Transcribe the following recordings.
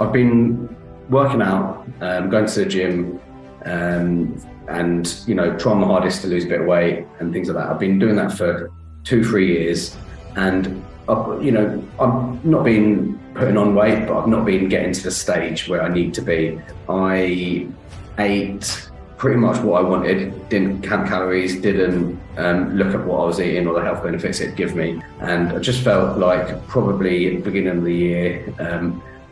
I've been working out, going to the gym, and trying my hardest to lose a bit of weight and things like that. I've been doing that for 2-3 years, and I've not been putting on weight, but I've not been getting to the stage where I need to be. I ate pretty much what I wanted, didn't count calories, didn't look at what I was eating or the health benefits it'd give me, and I just felt like probably at the beginning of the year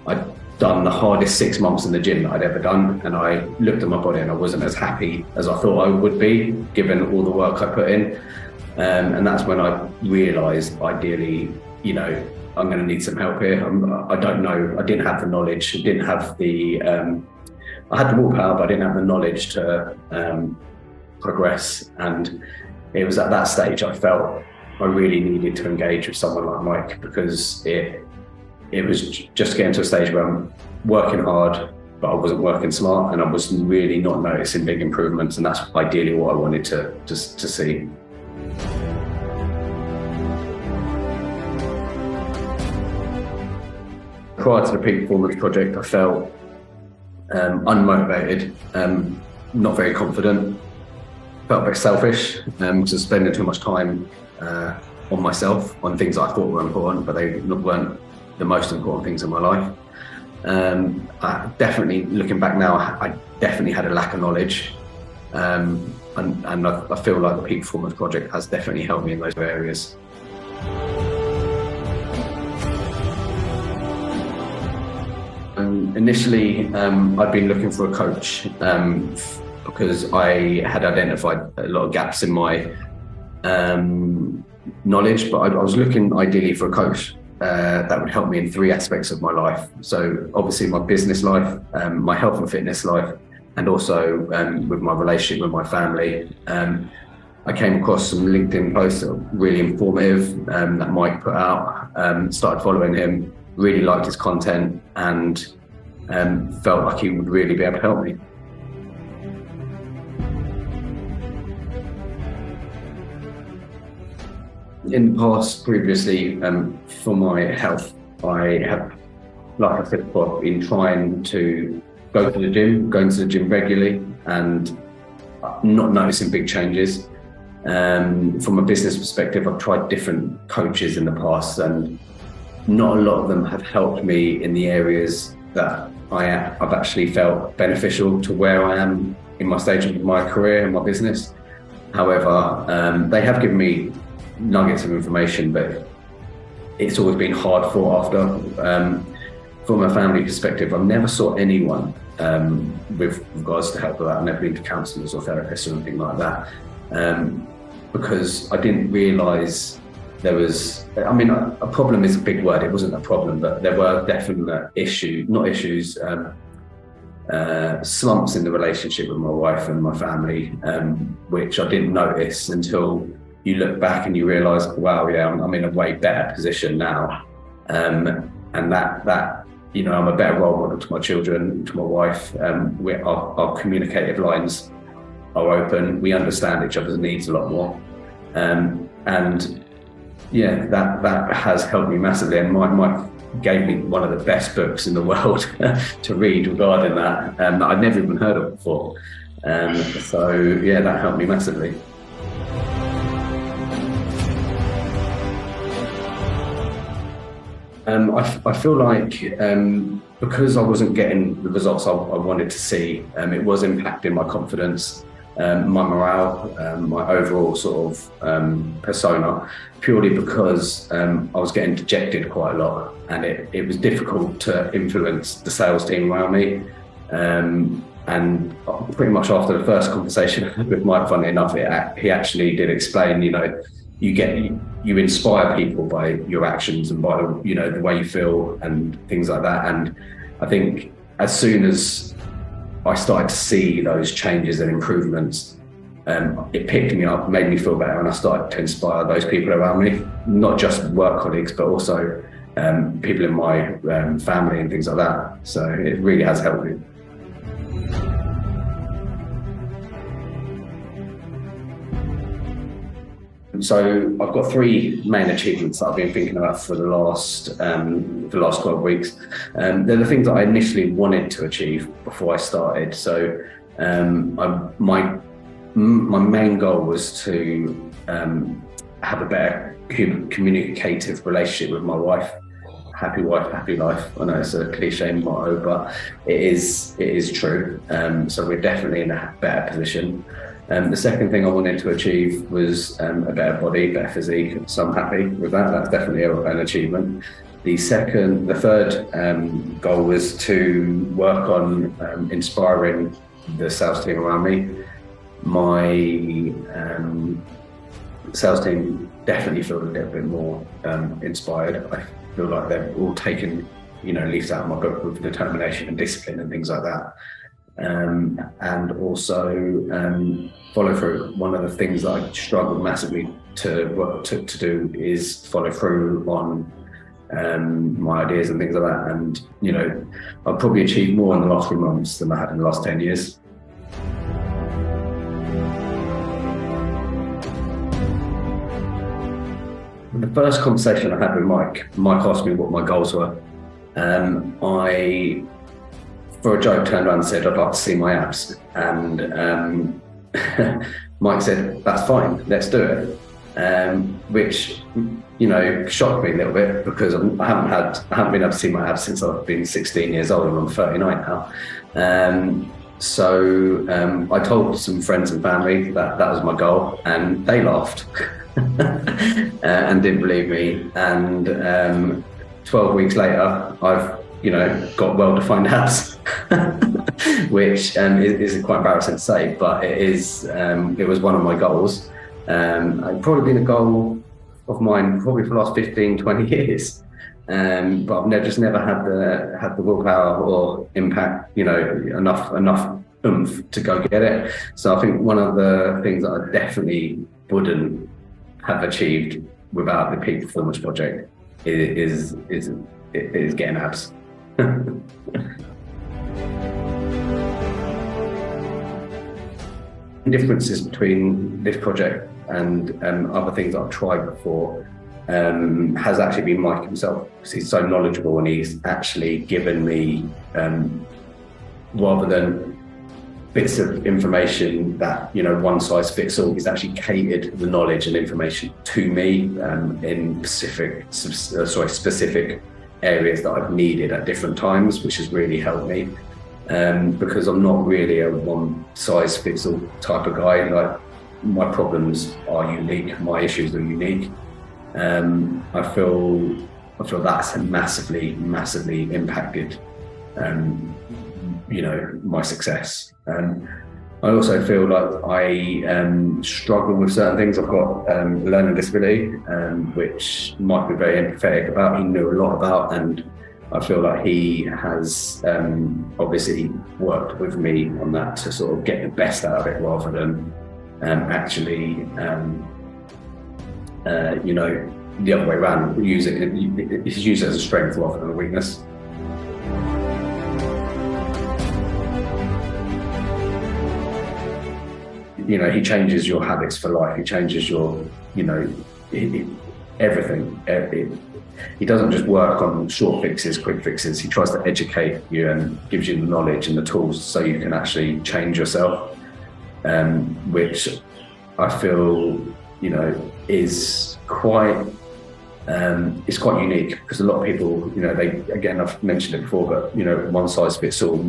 I'd done the hardest 6 months in the gym that I'd ever done, and I looked at my body and I wasn't as happy as I thought I would be given all the work I put in, and that's when I realised ideally I'm going to need some help here. I don't know, I didn't have the knowledge, I didn't have the I had the willpower, but I didn't have the knowledge to progress, and it was at that stage I felt I really needed to engage with someone like Mike, because it was just getting to a stage where I'm working hard, but I wasn't working smart, and I was really not noticing big improvements, and that's ideally what I wanted to see. Prior to the Peak Performance Project, I felt unmotivated, not very confident, felt a bit selfish, because I was spending too much time on myself, on things I thought were important, but they weren't the most important things in my life. I definitely, looking back now, I definitely had a lack of knowledge, and I feel like the Peak Performance Project has definitely helped me in those areas. Initially, I'd been looking for a coach because I had identified a lot of gaps in my knowledge, but I was looking ideally for a coach that would help me in 3 aspects of my life. So obviously my business life, my health and fitness life, and also with my relationship with my family. I came across some LinkedIn posts that were really informative that Mike put out, started following him, really liked his content, and felt like he would really be able to help me. In the past, previously, for my health, I have, like I said before, been trying to going to the gym regularly, and not noticing big changes. From a business perspective, I've tried different coaches in the past, and not a lot of them have helped me in the areas that I've actually felt beneficial to where I am in my stage of my career and my business. However, they have given me nuggets of information, but it's always been hard fought after. From a family perspective, I've never saw anyone with regards to help with that. I've never been to counsellors or therapists or anything like that, because I didn't realise there was, a problem is a big word, it wasn't a problem, but there were definite slumps in the relationship with my wife and my family, which I didn't notice until you look back and you realise, wow, yeah, I'm in a way better position now, and that I'm a better role model to my children, to my wife. Our communicative lines are open. We understand each other's needs a lot more, and yeah, that has helped me massively. And Mike gave me one of the best books in the world to read regarding that I'd never even heard of before. So yeah, that helped me massively. I feel like because I wasn't getting the results I wanted to see, it was impacting my confidence, my morale, my overall sort of persona, purely because I was getting dejected quite a lot, and it was difficult to influence the sales team around me. And pretty much after the first conversation with Mike, funnily enough, he actually did explain, you inspire people by your actions and by the way you feel and things like that. And I think as soon as I started to see those changes and improvements, it picked me up, made me feel better, and I started to inspire those people around me, not just work colleagues, but also people in my family and things like that. So it really has helped me. So I've got three main achievements that I've been thinking about for the last 12 weeks. They're the things that I initially wanted to achieve before I started. So my main goal was to have a better communicative relationship with my wife. Happy wife, happy life. I know it's a cliche motto, but it is true. So we're definitely in a better position. The second thing I wanted to achieve was a better body, better physique. So I'm happy with that. That's definitely an achievement. The third goal was to work on inspiring the sales team around me. My sales team definitely feel a little bit more inspired. I feel like they've all taken, leaves out of my book with determination and discipline and things like that. And also follow through. One of the things that I struggled massively to do is follow through on my ideas and things like that. And I've probably achieved more in the last 3 months than I had in the last 10 years. The first conversation I had with Mike asked me what my goals were. I, for a joke, turned around and said, I'd like to see my abs. And Mike said, that's fine, let's do it. Which, shocked me a little bit, because I haven't been able to see my abs since I've been 16 years old, and I'm 39 now. So I told some friends and family that was my goal, and they laughed and didn't believe me. And 12 weeks later, I've got well-defined abs, which is quite embarrassing to say, but it was one of my goals. It's probably been a goal of mine probably for the last 15, 20 years. But I've just never had the willpower or impact, enough oomph to go get it. So I think one of the things that I definitely wouldn't have achieved without the Peak Performance Project is getting abs. Differences between this project and other things that I've tried before has actually been Mike himself, because he's so knowledgeable, and he's actually given me, rather than bits of information that one size fits all, he's actually catered the knowledge and information to me in specific areas that I've needed at different times, which has really helped me. Because I'm not really a one size fits all type of guy. Like, my problems are unique, my issues are unique. I feel that's massively impacted my success. I also feel like I struggle with certain things. I've got a learning disability, which Mike be very empathetic about. He knew a lot about, and I feel like he has obviously worked with me on that to sort of get the best out of it, rather than actually, the other way around, use it as a strength rather than a weakness. He changes your habits for life. He changes your, everything. He doesn't just work on short fixes, quick fixes. He tries to educate you and gives you the knowledge and the tools so you can actually change yourself, which I feel, is quite unique, because a lot of people, again, I've mentioned it before, but one size fits all.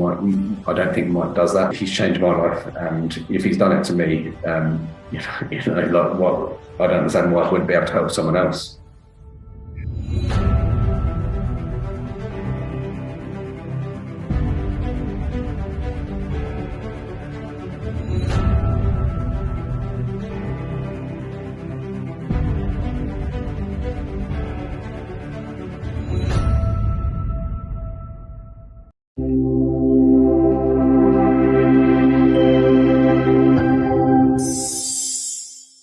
I don't think Mike does that. He's changed my life, and if he's done it to me, like, what, I don't understand why I wouldn't be able to help someone else.